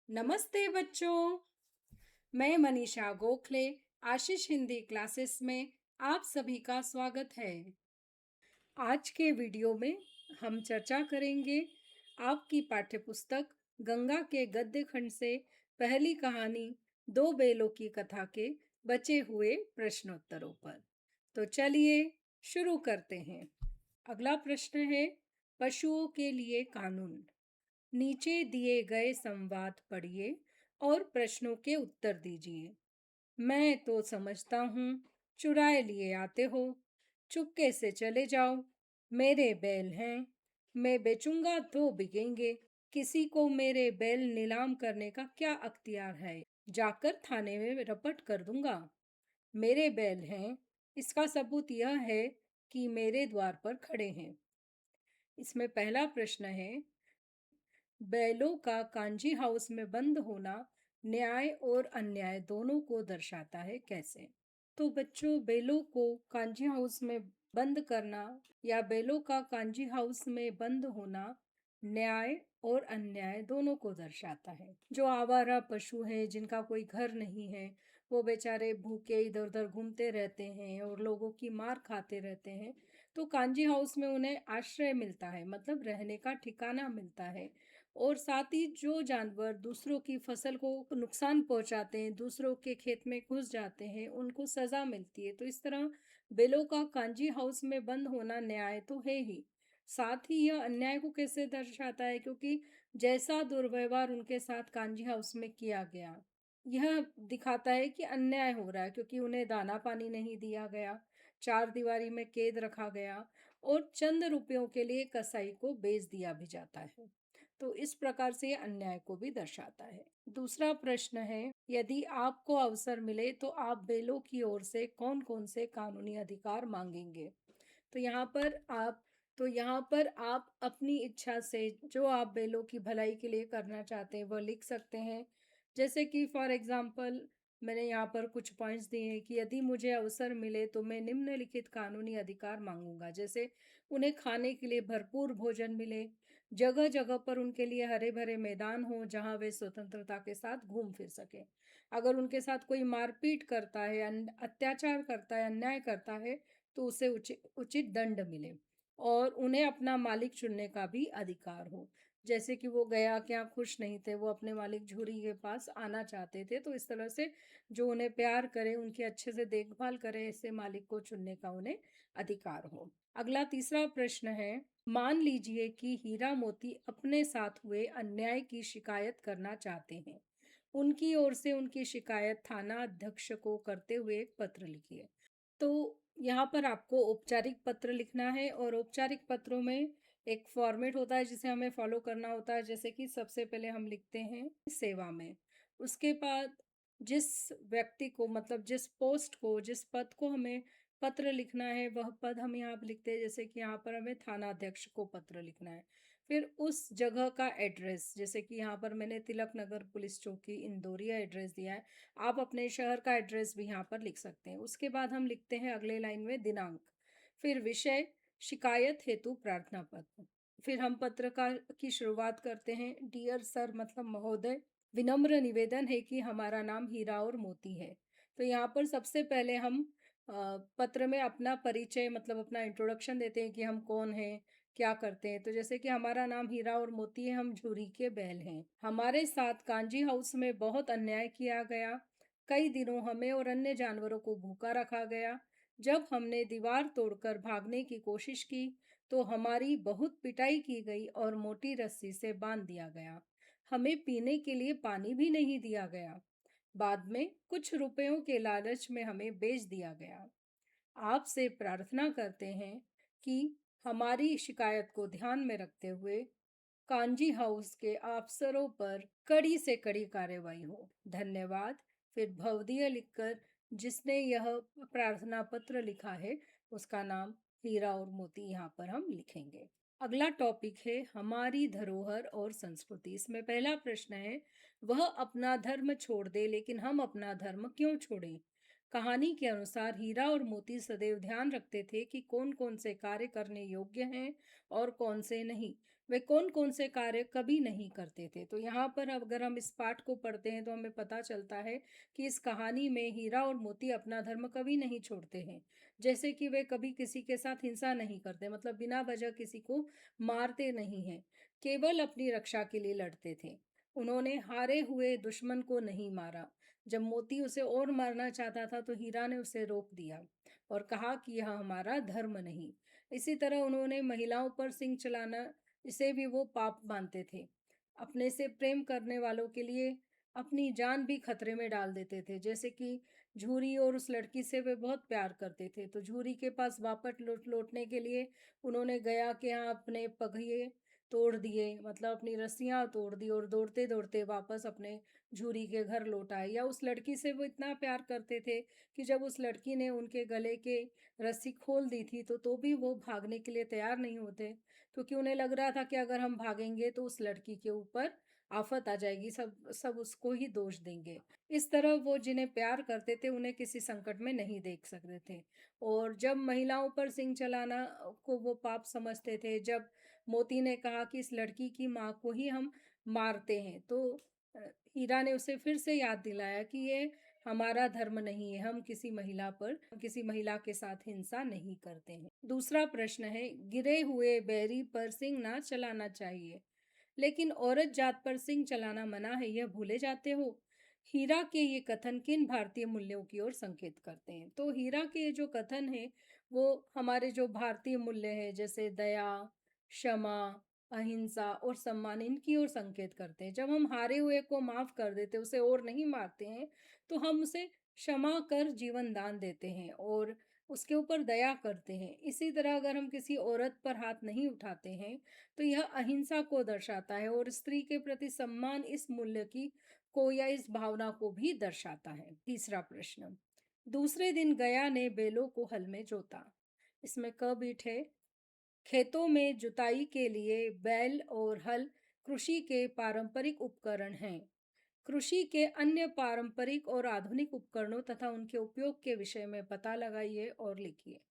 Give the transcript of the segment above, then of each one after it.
नमस्ते बच्चों। मैं मनीषा गोखले आशीष हिंदी क्लासेस में आप सभी का स्वागत है। आज के वीडियो में हम चर्चा करेंगे आपकी पाठ्यपुस्तक गंगा के गद्य खंड से पहली कहानी दो बेलों की कथा के बचे हुए प्रश्नोत्तरों पर। तो चलिए शुरू करते हैं। अगला प्रश्न है पशुओं के लिए कानून। नीचे दिए गए संवाद पढ़िए और प्रश्नों के उत्तर दीजिए। मैं तो समझता हूँ चुराए लिए आते हो, चुपके से चले जाओ। मेरे बैल हैं, मैं बेचूंगा तो बिकेंगे। किसी को मेरे बैल नीलाम करने का क्या अख्तियार है? जाकर थाने में रपट कर दूंगा। मेरे बैल हैं, इसका सबूत यह है कि मेरे द्वार पर खड़े हैं। इसमें पहला प्रश्न है, बैलों का कांजी हाउस में बंद होना न्याय और अन्याय दोनों को दर्शाता है, कैसे? तो बच्चों, बैलों को कांजी हाउस में बंद करना या बैलों का कांजी हाउस में बंद होना न्याय और अन्याय दोनों को दर्शाता है। जो आवारा पशु हैं, जिनका कोई घर नहीं है, वो बेचारे भूखे इधर उधर घूमते रहते हैं और लोगों की मार खाते रहते हैं, तो कांजी हाउस में उन्हें आश्रय मिलता है, मतलब रहने का ठिकाना मिलता है। और साथ ही जो जानवर दूसरों की फसल को नुकसान पहुंचाते हैं, दूसरों के खेत में घुस जाते हैं, उनको सजा मिलती है। तो इस तरह बिलों का कांजी हाउस में बंद होना न्याय तो है ही, साथ ही यह अन्याय को कैसे दर्शाता है, क्योंकि जैसा दुर्व्यवहार उनके साथ कांजी हाउस में किया गया, यह दिखाता है कि अन्याय हो रहा है, क्योंकि उन्हें दाना पानी नहीं दिया गया, चार दीवारी में कैद रखा गया और चंद रुपयों के लिए कसाई को बेच दिया भी जाता है। तो इस प्रकार से ये अन्याय को भी दर्शाता है। दूसरा प्रश्न है, यदि आपको अवसर मिले तो आप बेलों की ओर से कौन कौन से कानूनी अधिकार मांगेंगे? तो यहाँ पर आप अपनी इच्छा से जो आप बेलों की भलाई के लिए करना चाहते हैं वह लिख सकते हैं। जैसे कि फॉर एग्जाम्पल मैंने यहाँ पर कुछ पॉइंट्स दिए हैं कि यदि मुझे अवसर मिले तो मैं निम्नलिखित कानूनी अधिकार मांगूंगा। जैसे उन्हें खाने के लिए भरपूर भोजन मिले, जगह जगह पर उनके लिए हरे भरे मैदान हो जहाँ वे स्वतंत्रता के साथ घूम फिर सके। अगर उनके साथ कोई मारपीट करता है, अत्याचार करता है, अन्याय करता है, तो उसे उचित उचित दंड मिले। और उन्हें अपना मालिक चुनने का भी अधिकार हो। जैसे कि वो गया के यहाँ खुश नहीं थे, वो अपने मालिक झूरी के पास आना चाहते थे, तो इस तरह से जो उन्हें प्यार करे, उनकी अच्छे से देखभाल करे, ऐसे मालिक को चुनने का उन्हें अधिकार हो। अगला तीसरा प्रश्न है, मान लीजिए कि हीरा मोती अपने साथ हुए अन्याय की शिकायत करना चाहते हैं। उनकी ओर से उनकी शिकायत थाना अध्यक्ष को करते हुए एक पत्र लिखिए। तो यहाँ पर आपको औपचारिक पत्र लिखना है और औपचारिक पत्रों में एक फॉर्मेट होता है जिसे हमें फॉलो करना होता है। जैसे कि सबसे पहले हम लिखते हैं सेवा में, उसके बाद जिस व्यक्ति को, मतलब जिस पोस्ट को, जिस पद को हमें पत्र लिखना है वह पद हम यहाँ पर लिखते हैं। जैसे कि यहाँ पर हमें थाना अध्यक्ष को पत्र लिखना है। फिर उस जगह का एड्रेस, जैसे कि यहाँ पर मैंने तिलक नगर पुलिस चौकी इंदौरिया एड्रेस दिया है, आप अपने शहर का एड्रेस भी यहाँ पर लिख सकते हैं। उसके बाद हम लिखते हैं अगले लाइन में दिनांक, फिर विषय शिकायत हेतु प्रार्थना पत्र। फिर हम पत्र का की शुरुआत करते हैं, डियर सर, मतलब महोदय, विनम्र निवेदन है कि हमारा नाम हीरा और मोती है। तो यहाँ पर सबसे पहले हम पत्र में अपना परिचय, मतलब अपना इंट्रोडक्शन देते हैं कि हम कौन हैं, क्या करते हैं। तो जैसे कि हमारा नाम हीरा और मोती है, हम झूरी के बैल हैं। हमारे साथ कांजी हाउस में बहुत अन्याय किया गया, कई दिनों हमें और अन्य जानवरों को भूखा रखा गया। जब हमने दीवार तोड़कर भागने की कोशिश की तो हमारी बहुत पिटाई की गई और मोटी रस्सी से बांध दिया गया। हमें पीने के लिए पानी भी नहीं दिया गया। बाद में कुछ रुपयों के लालच में हमें बेच दिया गया। आपसे प्रार्थना करते हैं कि हमारी शिकायत को ध्यान में रखते हुए कांजी हाउस के अफसरों पर कड़ी से कड़ी कार्रवाई हो। धन्यवाद। फिर भवदीय लिखकर जिसने यह प्रार्थना पत्र लिखा है उसका नाम हीरा और मोती यहाँ पर हम लिखेंगे। अगला टॉपिक है हमारी धरोहर और संस्कृति। इसमें पहला प्रश्न है, वह अपना धर्म छोड़ दे लेकिन हम अपना धर्म क्यों छोड़ें? कहानी के अनुसार हीरा और मोती सदैव ध्यान रखते थे कि कौन कौन से कार्य करने योग्य हैं और कौन से नहीं। वे कौन कौन से कार्य कभी नहीं करते थे। तो यहाँ पर अगर हम इस पाठ को पढ़ते हैं तो हमें पता चलता है कि इस कहानी में हीरा और मोती अपना धर्म कभी नहीं छोड़ते हैं। जैसे कि वे कभी किसी के साथ हिंसा नहीं करते, मतलब बिना वजह किसी को मारते नहीं हैं, केवल अपनी रक्षा के लिए लड़ते थे। उन्होंने हारे हुए दुश्मन को नहीं मारा। जब मोती उसे और मारना चाहता था तो हीरा ने उसे रोक दिया और कहा कि यह हमारा धर्म नहीं। इसी तरह उन्होंने महिलाओं पर सिंह चलाना, इसे भी वो पाप मानते थे। अपने से प्रेम करने वालों के लिए अपनी जान भी खतरे में डाल देते थे। जैसे कि झूरी और उस लड़की से वे बहुत प्यार करते थे, तो झूरी के पास वापस लौटने के लिए उन्होंने गया के यहाँ अपने पहिए तोड़ दिए, मतलब अपनी रस्सियाँ तोड़ दी और दौड़ते दौड़ते वापस अपने झूरी के घर लौट आए। या उस लड़की से वो इतना प्यार करते थे कि जब उस लड़की ने उनके गले के रस्सी खोल दी थी तो भी वो भागने के लिए तैयार नहीं होते, क्योंकि उन्हें लग रहा था कि अगर हम भागेंगे तो उस लड़की के ऊपर आफत आ जाएगी, सब सब उसको ही दोष देंगे। इस तरह वो जिन्हें प्यार करते थे उन्हें किसी संकट में नहीं देख सकते थे। और जब महिलाओं पर सिंह चलाना को वो पाप समझते थे, जब मोती ने कहा कि इस लड़की की माँ को ही हम मारते हैं, तो अ, हीरा ने उसे फिर से याद दिलाया कि ये हमारा धर्म नहीं है, हम किसी महिला के साथ हिंसा नहीं करते हैं। दूसरा प्रश्न है, गिरे हुए बैरी पर सिंह ना चलाना चाहिए, लेकिन औरत जात पर सिंह चलाना मना है, यह भूले जाते हो। हीरा के ये कथन किन भारतीय मूल्यों की ओर संकेत करते हैं? तो हीरा के ये जो कथन है वो हमारे जो भारतीय मूल्य है, जैसे दया, क्षमा, अहिंसा और सम्मान, इनकी ओर संकेत करते हैं। जब हम हारे हुए को माफ कर देते, उसे और नहीं मारते हैं, तो हम उसे क्षमा कर जीवन दान देते हैं और उसके ऊपर दया करते हैं। इसी तरह अगर हम किसी औरत पर हाथ नहीं उठाते हैं तो यह अहिंसा को दर्शाता है और स्त्री के प्रति सम्मान इस मूल्य की को या इस भावना को भी दर्शाता है। तीसरा प्रश्न, दूसरे दिन गया ने बैलों को हल में जोता। इसमें क बीट है। खेतों में जुताई के लिए बैल और हल कृषि के पारंपरिक उपकरण हैं। कृषि के अन्य पारंपरिक और आधुनिक उपकरणों तथा उनके उपयोग के विषय में पता लगाइए और लिखिए।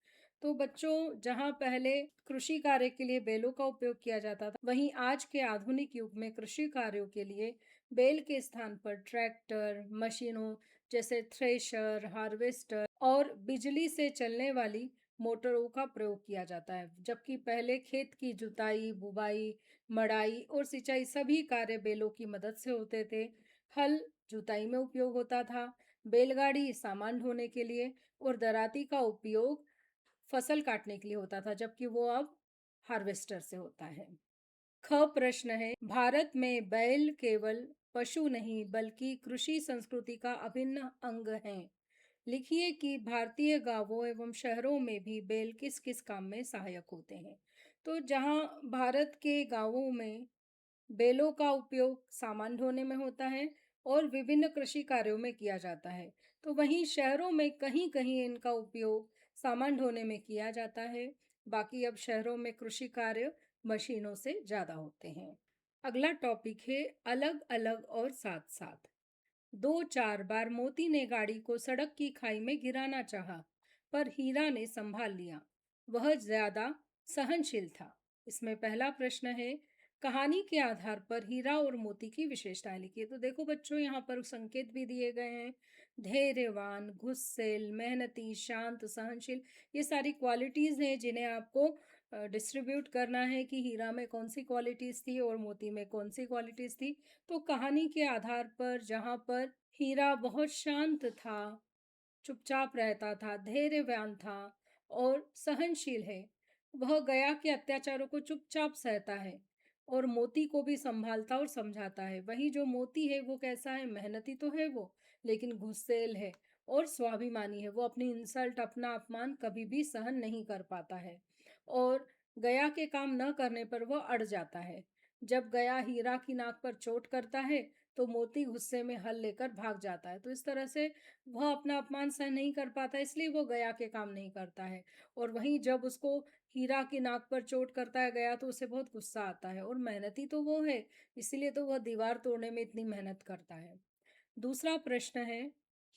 तो बच्चों, जहाँ पहले कृषि कार्य के लिए बैलों का उपयोग किया जाता था, वहीं आज के आधुनिक युग में कृषि कार्यों के लिए बैल के स्थान पर ट्रैक्टर, मशीनों जैसे थ्रेशर, हार्वेस्टर और बिजली से चलने वाली मोटरों का प्रयोग किया जाता है। जबकि पहले खेत की जुताई, बुवाई, मड़ाई और सिंचाई सभी कार्य बैलों की मदद से होते थे। हल जुताई में उपयोग होता था, बैलगाड़ी सामान ढोने के लिए और दराती का उपयोग फसल काटने के लिए होता था, जबकि वो अब हार्वेस्टर से होता है। ख प्रश्न है, भारत में बैल केवल पशु नहीं बल्कि कृषि संस्कृति का अभिन्न अंग है। लिखिए कि भारतीय गांवों एवं शहरों में भी बैल किस किस काम में सहायक होते हैं। तो जहां भारत के गांवों में बैलों का उपयोग सामान ढोने में होता है और विभिन्न कृषि कार्यों में किया जाता है, तो वहीं शहरों में कहीं कहीं इनका उपयोग सामान ढोने में किया जाता है। बाकी अब शहरों में कृषि कार्य मशीनों से ज़्यादा होते हैं। अगला टॉपिक है अलग अलग और साथ साथ। दो चार बार मोती ने गाड़ी को सड़क की खाई में गिराना चाहा, पर हीरा ने संभाल लिया। वह ज्यादा सहनशील था। इसमें पहला प्रश्न है, कहानी के आधार पर हीरा और मोती की विशेषताएं लिखिए। तो देखो बच्चों, यहाँ पर संकेत भी दिए गए हैं। धैर्यवान, गुस्सैल, मेहनती, शांत, सहनशील, ये सारी क्वालिटीज हैं जिन्हें आपको डिस्ट्रीब्यूट करना है कि हीरा में कौन सी क्वालिटीज थी और मोती में कौन सी क्वालिटीज थी। तो कहानी के आधार पर जहाँ पर हीरा बहुत शांत था, चुपचाप रहता था, धैर्यवान था और सहनशील है, वह गया के अत्याचारों को चुपचाप सहता है और मोती को भी संभालता और समझाता है। वही जो मोती है वो कैसा है, मेहनती तो है वो, लेकिन गुस्सैल है और स्वाभिमानी है। वो अपनी इंसल्ट, अपना अपमान कभी भी सहन नहीं कर पाता है और गया के काम न करने पर वह अड़ जाता है। जब गया हीरा की नाक पर चोट करता है तो मोती गुस्से में हल लेकर भाग जाता है। तो इस तरह से वह अपना अपमान सहन नहीं कर पाता, इसलिए वो गया के काम नहीं करता है। और वहीं जब उसको हीरा की नाक पर चोट करता है गया, तो उसे बहुत गुस्सा आता है और मेहनती तो वो है, इसीलिए तो वह दीवार तोड़ने में इतनी मेहनत करता है। दूसरा प्रश्न है,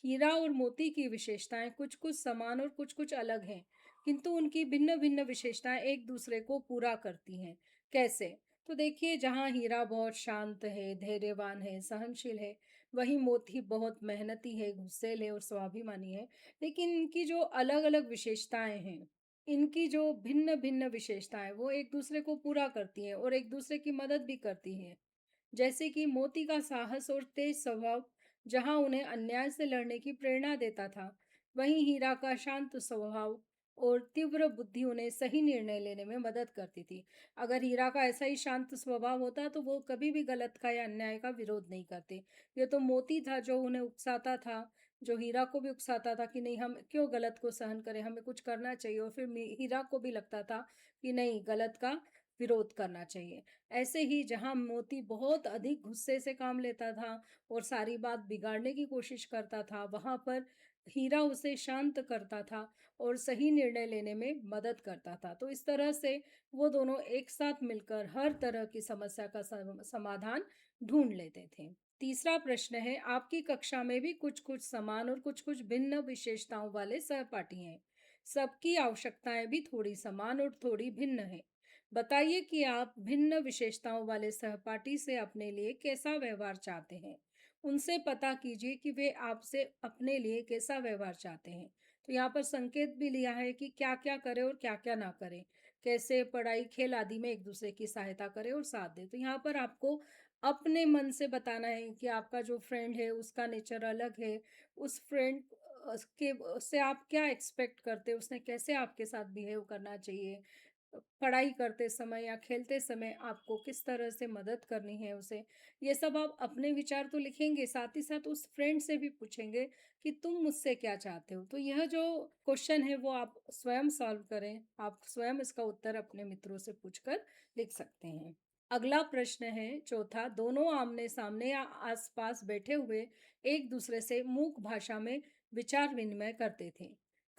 हीरा और मोती की विशेषताएं कुछ कुछ समान और कुछ कुछ अलग हैं, किंतु उनकी भिन्न भिन्न विशेषताएं एक दूसरे को पूरा करती हैं। कैसे? तो देखिए, जहाँ हीरा बहुत शांत है, धैर्यवान है, सहनशील है, वहीं मोती बहुत मेहनती है, गुस्सैल है और स्वाभिमानी है। लेकिन इनकी जो अलग अलग विशेषताएं हैं, इनकी जो भिन्न भिन्न विशेषताएं, वो एक दूसरे को पूरा करती हैं और एक दूसरे की मदद भी करती हैं। जैसे कि मोती का साहस और तेज स्वभाव जहां उन्हें अन्याय से लड़ने की प्रेरणा देता था, वहीं हीरा का शांत स्वभाव और तीव्र बुद्धि उन्हें सही निर्णय लेने में मदद करती थी। अगर हीरा का ऐसा ही शांत स्वभाव होता तो वो कभी भी गलत का या अन्याय का विरोध नहीं करते। ये तो मोती था जो उन्हें उकसाता था, जो हीरा को भी उकसाता था कि नहीं, हम क्यों गलत को सहन करें, हमें कुछ करना चाहिए। और फिर हीरा को भी लगता था कि नहीं, गलत का विरोध करना चाहिए। ऐसे ही जहाँ मोती बहुत अधिक गुस्से से काम लेता था और सारी बात बिगाड़ने की कोशिश करता था, वहाँ पर हीरा उसे शांत करता था और सही निर्णय लेने में मदद करता था। तो इस तरह से वो दोनों एक साथ मिलकर हर तरह की समस्या का समाधान ढूंढ लेते थे। तीसरा प्रश्न है, आपकी कक्षा में भी कुछ कुछ समान और कुछ कुछ भिन्न विशेषताओं वाले सहपाठी हैं। सबकी आवश्यकताएं भी थोड़ी समान और थोड़ी भिन्न है। बताइए कि आप भिन्न विशेषताओं वाले सहपाठी से अपने लिए कैसा व्यवहार चाहते हैं। उनसे पता कीजिए कि वे आपसे अपने लिए कैसा व्यवहार चाहते हैं। तो यहाँ पर संकेत भी लिया है कि क्या क्या करें और क्या क्या ना करें, कैसे पढ़ाई खेल आदि में एक दूसरे की सहायता करें और साथ दें। तो यहाँ पर आपको अपने मन से बताना है कि आपका जो फ्रेंड है उसका नेचर अलग है, उस फ्रेंड के से आप क्या एक्सपेक्ट करते हैं, उसने कैसे आपके साथ बिहेव करना चाहिए, पढ़ाई करते समय या खेलते समय आपको किस तरह से मदद करनी है उसे। ये सब आप अपने विचार तो लिखेंगे, साथ ही साथ उस फ्रेंड से भी पूछेंगे कि तुम मुझसे क्या चाहते हो। तो यह जो क्वेश्चन है वो आप स्वयं सॉल्व करें, आप स्वयं इसका उत्तर अपने मित्रों से पूछकर लिख सकते हैं। अगला प्रश्न है चौथा, दोनों आमने सामने या आसपास बैठे हुए एक दूसरे से मूक भाषा में विचार विनिमय करते थे।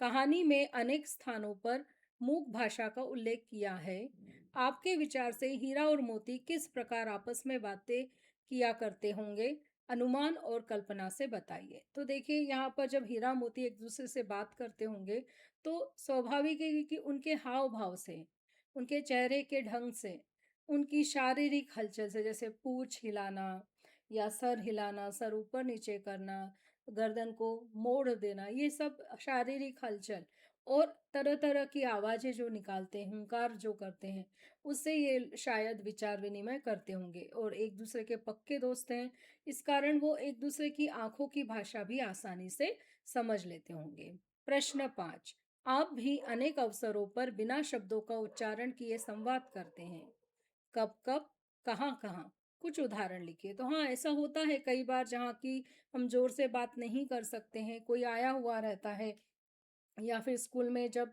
कहानी में अनेक स्थानों पर मूक भाषा का उल्लेख किया है। आपके विचार से हीरा और मोती किस प्रकार आपस में बातें किया करते होंगे, अनुमान और कल्पना से बताइए। तो देखिए, यहाँ पर जब हीरा मोती एक दूसरे से बात करते होंगे तो स्वाभाविक है कि उनके हाव भाव से, उनके चेहरे के ढंग से, उनकी शारीरिक हलचल से, जैसे पूंछ हिलाना या सर हिलाना, सर ऊपर नीचे करना, गर्दन को मोड़ देना, ये सब शारीरिक हलचल और तरह-तरह की आवाज़ें जो निकालते हैं, हुंकार जो करते हैं, उससे ये शायद विचार विनिमय करते होंगे। और एक-दूसरे के पक्के दोस्त हैं, इस कारण वो एक-दूसरे की आँखों की भाषा भी आसानी से समझ लेते होंगे। प्रश्न 5, आप भी अनेक अवसरों पर बिना शब्दों का उच्चारण किए संवाद करते हैं। कब-कब, कहाँ-कहाँ? कुछ उदाहरण लिखिए। तो हाँ, ऐसा होता है कई बार जहाँ की हम ज़ोर से बात नहीं कर सकते हैं, कोई आया हुआ रहता है या फिर स्कूल में जब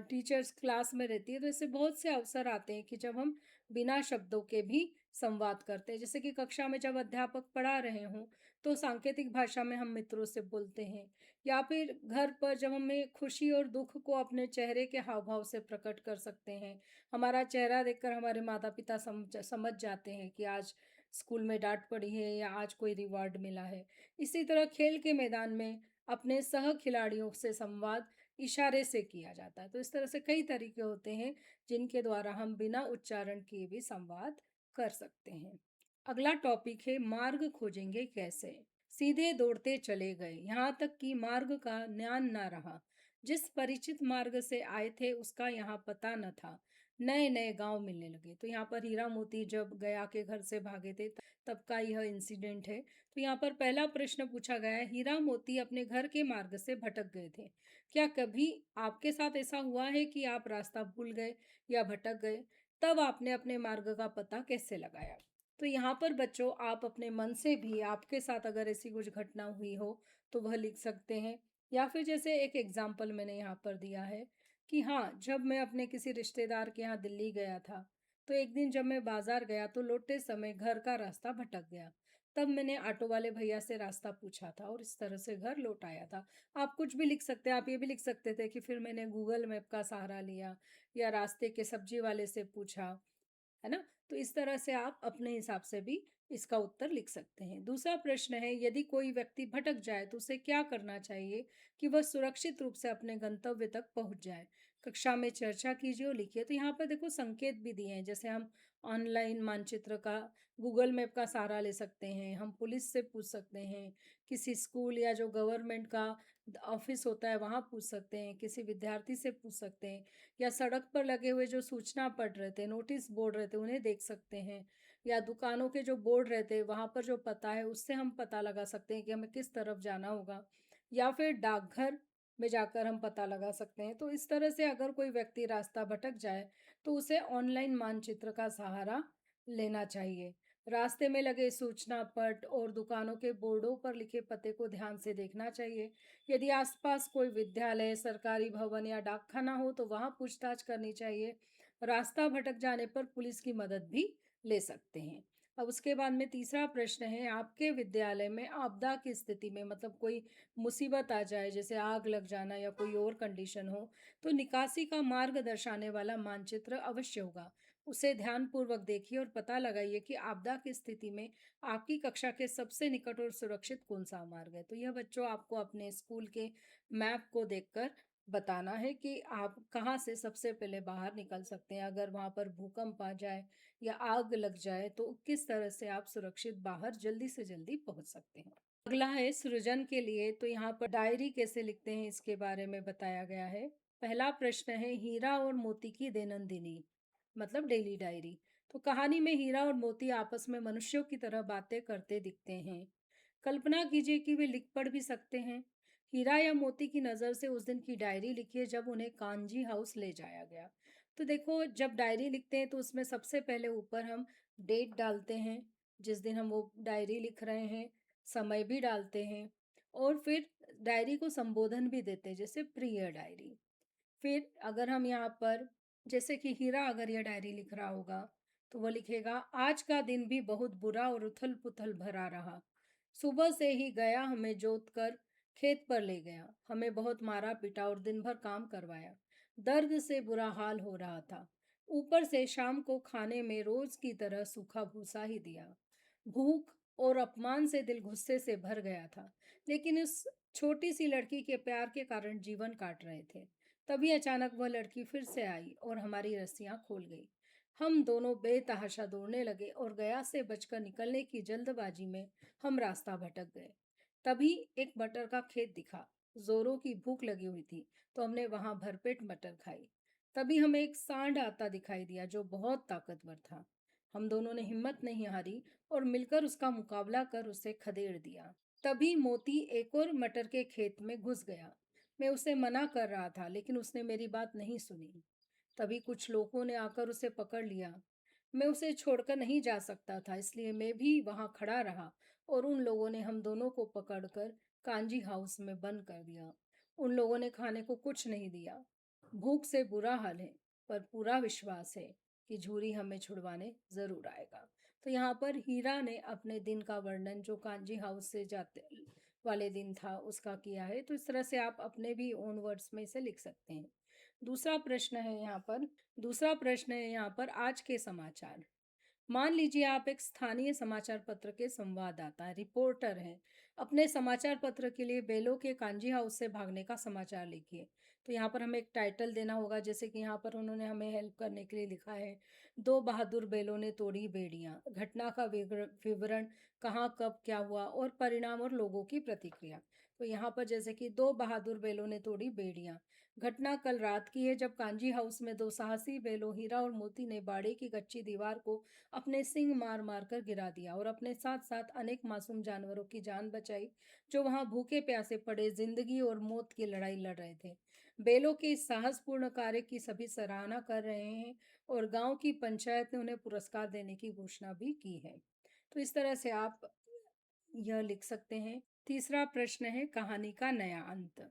टीचर्स क्लास में रहती है, तो ऐसे बहुत से अवसर आते हैं कि जब हम बिना शब्दों के भी संवाद करते हैं। जैसे कि कक्षा में जब अध्यापक पढ़ा रहे हों तो सांकेतिक भाषा में हम मित्रों से बोलते हैं, या फिर घर पर जब हमें खुशी और दुख को अपने चेहरे के हाव भाव से प्रकट कर सकते हैं। हमारा चेहरा देखकर हमारे माता पिता समझ जाते हैं कि आज स्कूल में डांट पड़ी है या आज कोई रिवॉर्ड मिला है। इसी तरह खेल के मैदान में अपने सह खिलाड़ियों से संवाद इशारे से किया जाता है। तो इस तरह से कई तरीके होते हैं जिनके द्वारा हम बिना उच्चारण किए भी संवाद कर सकते हैं। अगला टॉपिक है, मार्ग खोजेंगे कैसे। सीधे दौड़ते चले गए, यहाँ तक कि मार्ग का ज्ञान ना रहा। जिस परिचित मार्ग से आए थे उसका यहाँ पता न था। नए नए गांव मिलने लगे। तो यहाँ पर हीरा मोती जब गया के घर से भागे थे तब का यह इंसिडेंट है। तो यहाँ पर पहला प्रश्न पूछा गया है, हीरा मोती अपने घर के मार्ग से भटक गए थे। क्या कभी आपके साथ ऐसा हुआ है कि आप रास्ता भूल गए या भटक गए? तब आपने अपने मार्ग का पता कैसे लगाया? तो यहाँ पर बच्चों, आप अपने मन से भी आपके साथ अगर ऐसी कुछ घटना हुई हो तो वह लिख सकते हैं। या फिर जैसे एक एग्जाम्पल मैंने यहाँ पर दिया है कि हाँ, जब मैं अपने किसी रिश्तेदार के यहाँ दिल्ली गया था, तो एक दिन जब मैं बाजार गया तो लौटते समय घर का रास्ता भटक गया। तब मैंने ऑटो वाले भैया से रास्ता पूछा था और इस तरह से घर लौट आया था। आप कुछ भी लिख सकते हैं। आप ये भी लिख सकते थे कि फिर मैंने गूगल मैप का सहारा लिया या रास्ते के सब्जी वाले से पूछा, है ना? तो इस तरह से आप अपने हिसाब से भी इसका उत्तर लिख सकते हैं। दूसरा प्रश्न है, यदि कोई व्यक्ति भटक जाए तो उसे क्या करना चाहिए कि वह सुरक्षित रूप से अपने गंतव्य तक पहुंच जाए? कक्षा में चर्चा कीजिए और लिखिए। तो यहाँ पर देखो संकेत भी दिए हैं, जैसे हम ऑनलाइन मानचित्र का, गूगल मैप का सहारा ले सकते हैं, हम पुलिस से पूछ सकते हैं, किसी स्कूल या जो गवर्नमेंट का ऑफिस होता है वहाँ पूछ सकते हैं, किसी विद्यार्थी से पूछ सकते हैं, या सड़क पर लगे हुए जो सूचना पट रहते हैं, नोटिस बोर्ड रहते हैं, उन्हें देख सकते हैं, या दुकानों के जो बोर्ड रहते हैं वहाँ पर जो पता है उससे हम पता लगा सकते हैं कि हमें किस तरफ जाना होगा, या फिर डाकघर में जाकर हम पता लगा सकते हैं। तो इस तरह से अगर कोई व्यक्ति रास्ता भटक जाए तो उसे ऑनलाइन मानचित्र का सहारा लेना चाहिए। रास्ते में लगे सूचना पट और दुकानों के बोर्डों पर लिखे पते को ध्यान से देखना चाहिए। यदि आसपास कोई विद्यालय, सरकारी भवन या डाकखाना हो तो वहाँ पूछताछ करनी चाहिए। रास्ता भटक जाने पर पुलिस की मदद भी ले सकते हैं। अब उसके बाद में तीसरा प्रश्न है, आपके विद्यालय में आपदा की स्थिति में, मतलब कोई मुसीबत आ जाए, जैसे आग लग जाना या कोई और कंडीशन हो, तो निकासी का मार्ग दर्शाने वाला मानचित्र अवश्य होगा। उसे ध्यानपूर्वक देखिए और पता लगाइए कि आपदा की स्थिति में आपकी कक्षा के सबसे निकट और सुरक्षित कौन सा मार्ग है। तो यह बच्चों आपको अपने स्कूल के मैप को देखकर बताना है कि आप कहाँ से सबसे पहले बाहर निकल सकते हैं। अगर वहाँ पर भूकंप आ जाए या आग लग जाए तो किस तरह से आप सुरक्षित बाहर जल्दी से जल्दी पहुँच सकते हैं। अगला है सृजन के लिए, तो यहाँ पर डायरी कैसे लिखते हैं इसके बारे में बताया गया है। पहला प्रश्न है, हीरा और मोती की दैनंदिनी, मतलब डेली डायरी। तो कहानी में हीरा और मोती आपस में मनुष्यों की तरह बातें करते दिखते हैं। कल्पना कीजिए कि वे लिख पढ़ भी सकते हैं। हीरा या मोती की नज़र से उस दिन की डायरी लिखिए जब उन्हें कांजी हाउस ले जाया गया। तो देखो, जब डायरी लिखते हैं तो उसमें सबसे पहले ऊपर हम डेट डालते हैं, जिस दिन हम वो डायरी लिख रहे हैं, समय भी डालते हैं, और फिर डायरी को संबोधन भी देते हैं, जैसे प्रिय डायरी। फिर अगर हम यहाँ पर, जैसे कि हीरा अगर यह डायरी लिख रहा होगा तो वह लिखेगा, आज का दिन भी बहुत बुरा और उथल पुथल भरा रहा। सुबह से ही गया हमें जोत कर खेत पर ले गया, हमें बहुत मारा पीटा और दिन भर काम करवाया। दर्द से बुरा हाल हो रहा था। ऊपर से शाम को खाने में रोज की तरह सूखा भूसा ही दिया। भूख और अपमान से दिल गुस्से से भर गया था, लेकिन उस छोटी सी लड़की के प्यार के कारण जीवन काट रहे थे। तभी अचानक वह लड़की फिर से आई और हमारी रस्सियां खोल गई। हम दोनों बेतहाशा दौड़ने लगे और गया से बचकर निकलने की जल्दबाजी में हम रास्ता भटक गए। तभी एक मटर का खेत दिखा। जोरों की भूख लगी हुई थी तो हमने वहां भरपेट मटर खाई। तभी हमें एक सांड आता दिखाई दिया जो बहुत ताकतवर था। हम दोनों ने हिम्मत नहीं हारी और मिलकर उसका मुकाबला कर उसे खदेड़ दिया। तभी मोती एक और मटर के खेत में घुस गया। मैं उसे मना कर रहा था लेकिन उसने मेरी बात नहीं सुनी। तभी कुछ लोगों ने आकर उसे पकड़ लिया। मैं उसे छोड़कर नहीं जा सकता था, इसलिए मैं भी वहां खड़ा रहा और उन लोगों ने हम दोनों को पकड़कर कांजी हाउस में बंद कर दिया। उन लोगों ने खाने को कुछ नहीं दिया। भूख से बुरा हाल है, पर पूरा विश्वास है कि झूरी हमें छुड़वाने जरूर आएगा। तो यहाँ पर हीरा ने अपने दिन का वर्णन, जो कांजी हाउस से जाते वाले दिन था, उसका किया है। तो इस तरह से आप अपने भी ओन वर्ड्स में इसे लिख सकते हैं। दूसरा प्रश्न है यहाँ पर दूसरा प्रश्न है यहाँ पर आज के समाचार। मान लीजिए आप एक स्थानीय समाचार पत्र के संवाददाता रिपोर्टर हैं। अपने समाचार पत्र के लिए बेलों के कांजी हाउस से भागने का समाचार लिखिए। तो यहाँ पर हमें एक टाइटल देना होगा, जैसे कि यहाँ पर उन्होंने हमें हेल्प करने के लिए लिखा है, दो बहादुर बेलों ने तोड़ी बेड़ियां, घटना का विवरण, कहाँ कब क्या हुआ और परिणाम और लोगों की प्रतिक्रिया। तो यहाँ पर जैसे कि दो बहादुर बेलों ने तोड़ी बेड़ियां, घटना कल रात की है जब कांजी हाउस में दो साहसी बेलों हीरा और मोती ने बाड़े की कच्ची दीवार को अपने सिंग मार मार कर गिरा दिया और अपने साथ साथ अनेक मासूम जानवरों की जान बचाई, जो वहां भूखे प्यासे पड़े जिंदगी और मौत की लड़ाई लड़ रहे थे। बेलों के इस साहसपूर्ण कार्य की सभी सराहना कर रहे हैं और गांव की पंचायत ने उन्हें पुरस्कार देने की घोषणा भी की है। तो इस तरह से आप यह लिख सकते हैं। तीसरा प्रश्न है, कहानी का नया अंत।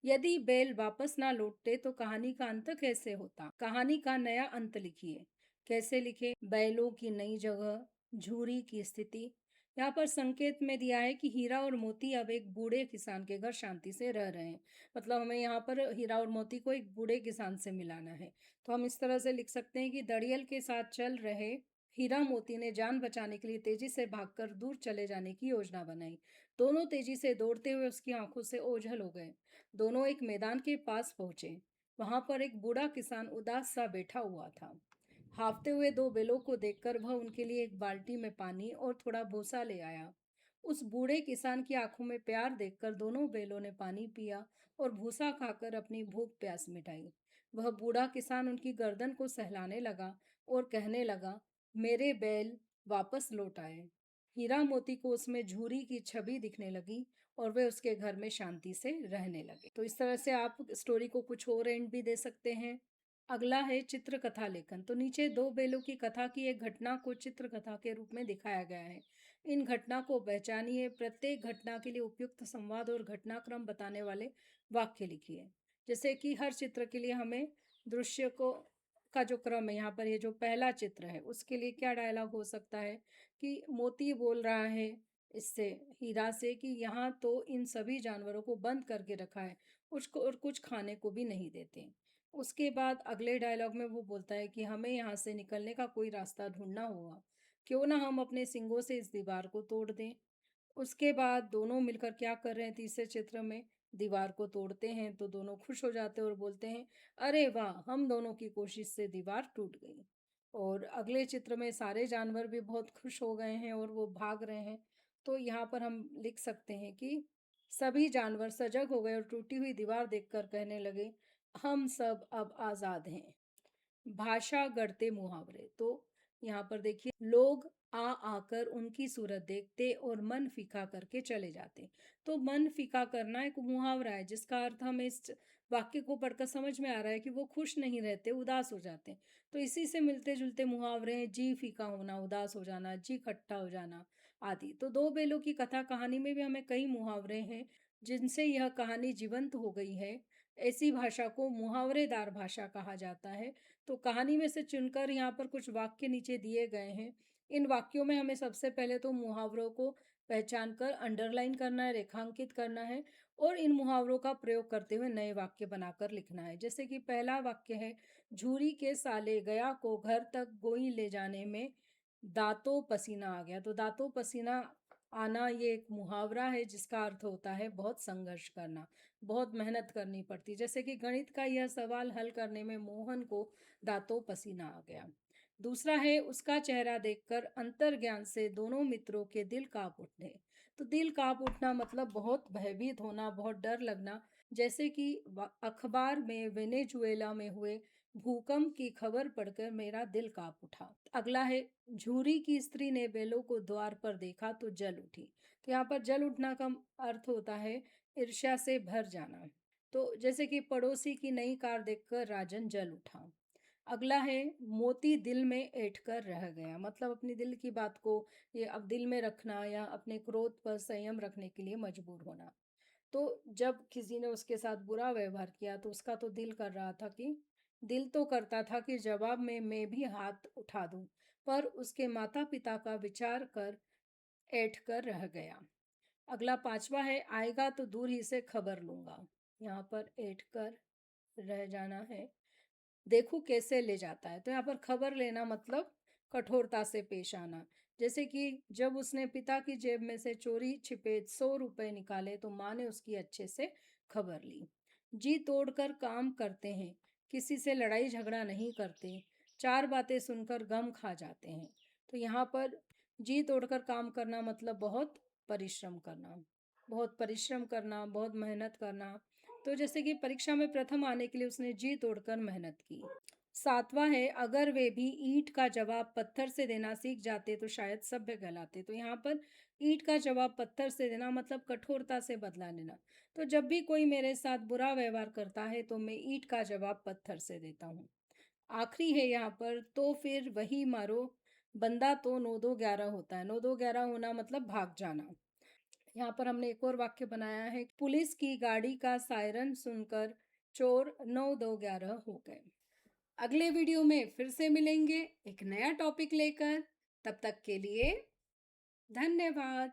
यदि बेल वापस ना लौटते तो कहानी का अंत कैसे होता? कहानी का नया अंत लिखिए। कैसे लिखे? बैलों की नई जगह, झूरी की स्थिति। यहाँ पर संकेत में दिया है कि हीरा और मोती अब एक बूढ़े किसान के घर शांति से रह रहे हैं। मतलब हमें यहाँ पर हीरा और मोती को एक बूढ़े किसान से मिलाना है। तो हम इस तरह से लिख सकते हैं कि दड़ियल के साथ चल रहे हीरा मोती ने जान बचाने के लिए तेजी से भागकर दूर चले जाने की योजना बनाई। दोनों तेजी से दौड़ते हुए उसकी आंखों से ओझल हो गए। दोनों एक मैदान के पास पहुंचे। वहां पर एक बूढ़ा किसान उदास सा बैठा हुआ था। हांफते हुए दो बैलों को देखकर वह उनके लिए एक बाल्टी में पानी और थोड़ा भूसा ले आया। उस बूढ़े किसान की आंखों में प्यार देखकर दोनों बैलों ने पानी पिया और भूसा खाकर अपनी भूख प्यास मिटाई। वह बूढ़ा किसान उनकी गर्दन को सहलाने लगा और कहने लगा, मेरे बैल वापस लौट आए। हीरा मोती को उसमें झूरी की छवि दिखने लगी और वे उसके घर में शांति से रहने लगे। तो इस तरह से आप स्टोरी को कुछ और एंड भी दे सकते हैं। अगला है चित्रकथा लेखन। तो नीचे दो बैलों की कथा की एक घटना को चित्रकथा के रूप में दिखाया गया है। इन घटना को पहचानिए। प्रत्येक घटना के लिए उपयुक्त संवाद और घटनाक्रम बताने वाले वाक्य लिखिए। जैसे कि हर चित्र के लिए हमें दृश्य को का जो क्रम है, यहाँ पर ये जो पहला चित्र है उसके लिए क्या डायलॉग हो सकता है कि मोती बोल रहा है इससे, हीरा से, कि यहाँ तो इन सभी जानवरों को बंद करके रखा है, उसको और कुछ खाने को भी नहीं देते। उसके बाद अगले डायलॉग में वो बोलता है कि हमें यहाँ से निकलने का कोई रास्ता ढूंढना होगा, क्यों ना हम अपने सींगों से इस दीवार को तोड़ दें। उसके बाद दोनों मिलकर क्या कर रहे हैं, तीसरे चित्र में दीवार को तोड़ते हैं तो दोनों खुश हो जाते हैं और बोलते हैं, अरे वाह, हम दोनों की कोशिश से दीवार टूट गई। और अगले चित्र में सारे जानवर भी बहुत खुश हो गए हैं और वो भाग रहे हैं। तो यहाँ पर हम लिख सकते हैं कि सभी जानवर सजग हो गए और टूटी हुई दीवार देखकर कहने लगे, हम सब अब आज़ाद हैं। भाषा गढ़ते मुहावरे। तो यहाँ पर देखिए, लोग आ आकर उनकी सूरत देखते और मन फीका करके चले जाते। तो मन फीका करना एक मुहावरा है जिसका अर्थ हमें इस वाक्य को पढ़कर समझ में आ रहा है कि वो खुश नहीं रहते, उदास हो जाते हैं। तो इसी से मिलते जुलते मुहावरे हैं, जी फीका होना, उदास हो जाना, जी खट्टा हो जाना आदि। तो दो बेलों की कथा कहानी में भी हमें कई मुहावरे हैं जिनसे यह कहानी जीवंत हो गई है। ऐसी भाषा को मुहावरेदार भाषा कहा जाता है। तो कहानी में से चुनकर यहाँ पर कुछ वाक्य नीचे दिए गए हैं। इन वाक्यों में हमें सबसे पहले तो मुहावरों को पहचान कर अंडरलाइन करना है, रेखांकित करना है और इन मुहावरों का प्रयोग करते हुए नए वाक्य बनाकर लिखना है। जैसे कि पहला वाक्य है, झूरी के साले गया को घर तक गोई ले जाने में दांतों पसीना आ गया। तो दांतों पसीना आना ये एक मुहावरा है जिसका अर्थ होता है बहुत संघर्ष करना, बहुत मेहनत करनी पड़ती। जैसे कि गणित का यह सवाल हल करने में मोहन को दांतों पसीना आ गया। दूसरा है, उसका चेहरा देखकर अंतर्ज्ञान से दोनों मित्रों के दिल कांप उठे। तो दिल कांप उठना मतलब बहुत भयभीत होना, बहुत डर लगना। जैसे कि अखबार में वेनेजुएला में हुए भूकंप की खबर पढ़कर मेरा दिल कांप उठा। अगला है, झूरी की स्त्री ने बैलों को द्वार पर देखा तो जल उठी। तो यहाँ पर जल उठना का अर्थ होता है ईर्ष्या से भर जाना। तो जैसे कि पड़ोसी की नई कार देखकर राजन जल उठा। अगला है, मोती दिल में ऐंठ कर रह गया। मतलब अपनी दिल की बात को ये अब दिल में रखना या अपने क्रोध पर संयम रखने के लिए मजबूर होना। तो जब किसी ने उसके साथ बुरा व्यवहार किया तो उसका तो दिल कर रहा था कि दिल तो करता था कि जवाब में मैं भी हाथ उठा दूं, पर उसके माता पिता का विचार कर ऐंठ कर रह गया। अगला पांचवा है, आएगा तो दूर ही से खबर लूंगा। यहाँ पर ऐंठ कर रह जाना है, देखूं कैसे ले जाता है। तो यहाँ पर खबर लेना मतलब कठोरता से पेश आना। जैसे कि जब उसने पिता की जेब में से चोरी छिपे 100 रुपए निकाले तो माँ ने उसकी अच्छे से खबर ली। जी तोड़कर काम करते हैं, किसी से लड़ाई झगड़ा नहीं करते, चार बातें सुनकर गम खा जाते हैं। तो यहाँ पर जी तोड़कर काम करना मतलब बहुत परिश्रम करना, बहुत परिश्रम करना, बहुत मेहनत करना। तो जैसे कि परीक्षा में प्रथम आने के लिए उसने जी तोड़कर मेहनत की। सातवां है, अगर वे भी ईंट का जवाब पत्थर से देना सीख जाते तो शायद सभ्य कहलाते। तो यहाँ पर ईंट का जवाब पत्थर से देना मतलब कठोरता से बदला लेना। तो जब भी कोई मेरे साथ बुरा व्यवहार करता है तो मैं ईंट का जवाब पत्थर से देता हूँ। आखिरी है यहाँ पर, तो फिर वही मारो, बंदा तो 9 2 11 होता है। 9 2 11 होना मतलब भाग जाना। यहाँ पर हमने एक और वाक्य बनाया है, पुलिस की गाड़ी का सायरन सुनकर चोर 9 2 11 हो गए। अगले वीडियो में फिर से मिलेंगे एक नया टॉपिक लेकर। तब तक के लिए धन्यवाद।